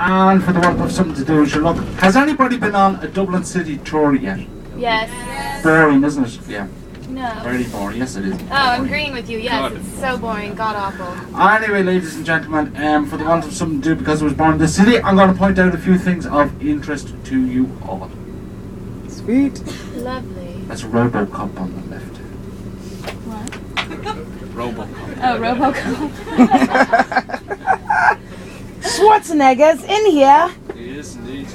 And for the want of something to do, we shall look. Has anybody been on a Dublin City tour yet? Yes. Boring, isn't it? Yeah. No. Very boring. Yes, it is. Oh, I'm agreeing with you. Yes, it's so boring. God awful. Anyway, ladies and gentlemen, for the want of something to do because I was born in this city, I'm going to point out a few things of interest to you all. Sweet. Lovely. That's Robocop on the left. What? Robocop. Oh, Robocop. Schwarzenegger's in here. He is indeed.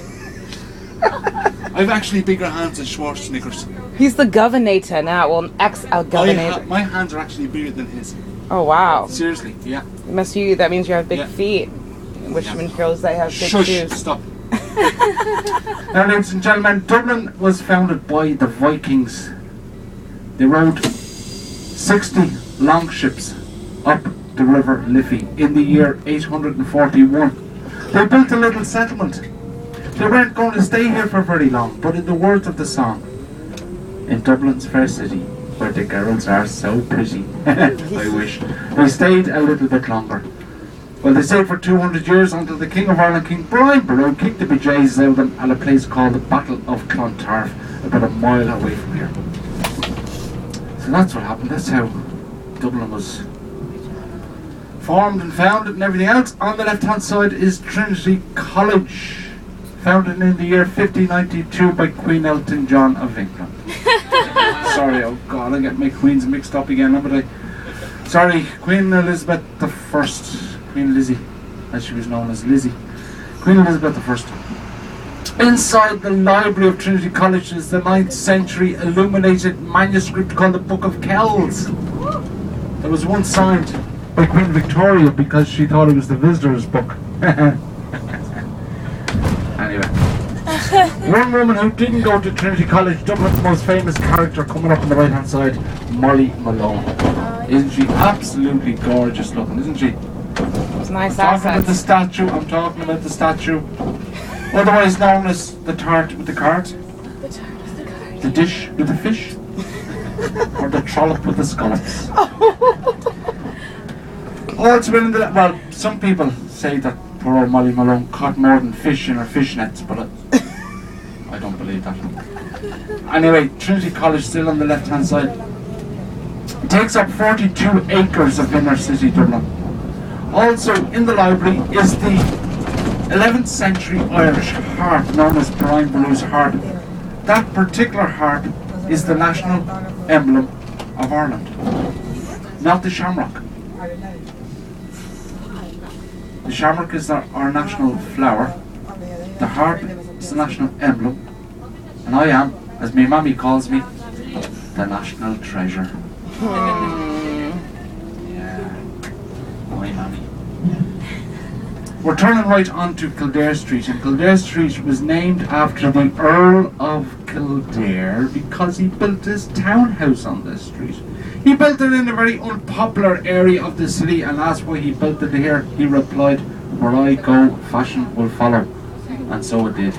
I've actually bigger hands than Schwarzenegger's. He's the governor now. Well, ex-governor. My hands are actually bigger than his. Oh wow. Seriously, yeah. That means you have big Yeah. feet. Which shows they have big Shush, shoes. stop. Now, ladies and gentlemen, Dublin was founded by the Vikings. They rowed 60 longships up the River Liffey in the year 841. They built a little settlement. They weren't going to stay here for very long, but in the words of the song, in Dublin's fair city, where the girls are so pretty, I wish, they stayed a little bit longer. Well, they stayed for 200 years until the King of Ireland, King Brian Boru, kicked the bejesus out of them at a place called the Battle of Clontarf, about a mile away from here. So that's what happened. That's how Dublin was formed and founded and everything else. On the left-hand side is Trinity College, founded in the year 1592 by Queen Elton John of England. Sorry, oh God, I get my queens mixed up again, haven't I? Sorry, Queen Elizabeth the First. Queen Lizzie, as she was known as Lizzie. Queen Elizabeth I. Inside the library of Trinity College is the 9th century illuminated manuscript called the Book of Kells. It was once signed by Queen Victoria because she thought it was the visitor's book. Anyway. One woman who didn't go to Trinity College, Dublin's most famous character, coming up on the right hand side, Molly Malone. Isn't she absolutely gorgeous looking, isn't she? It's nice. I'm talking about the statue. Otherwise known as the tart with the cart. The tart with the cart. The dish with the fish. Or the trollop with the scallops. Also been in the... Well, some people say that poor old Molly Malone caught more than fish in her fishnets, but I don't believe that. Anyway, Trinity College still on the left hand side. It takes up 42 acres of inner city Dublin. Also in the library is the 11th century Irish heart known as Brian Boru's heart. That particular heart is the national emblem of Ireland, not the shamrock. The shamrock is our national flower. The heart is the national emblem. And I am, as my mammy calls me, the national treasure. Yeah, my mammy. We're turning right onto Kildare Street, and Kildare Street was named after the Earl of Kildare because he built his townhouse on this street. He built it in a very unpopular area of the city, and that's why he built it here. He replied, "Where I go, fashion will follow." And so it did.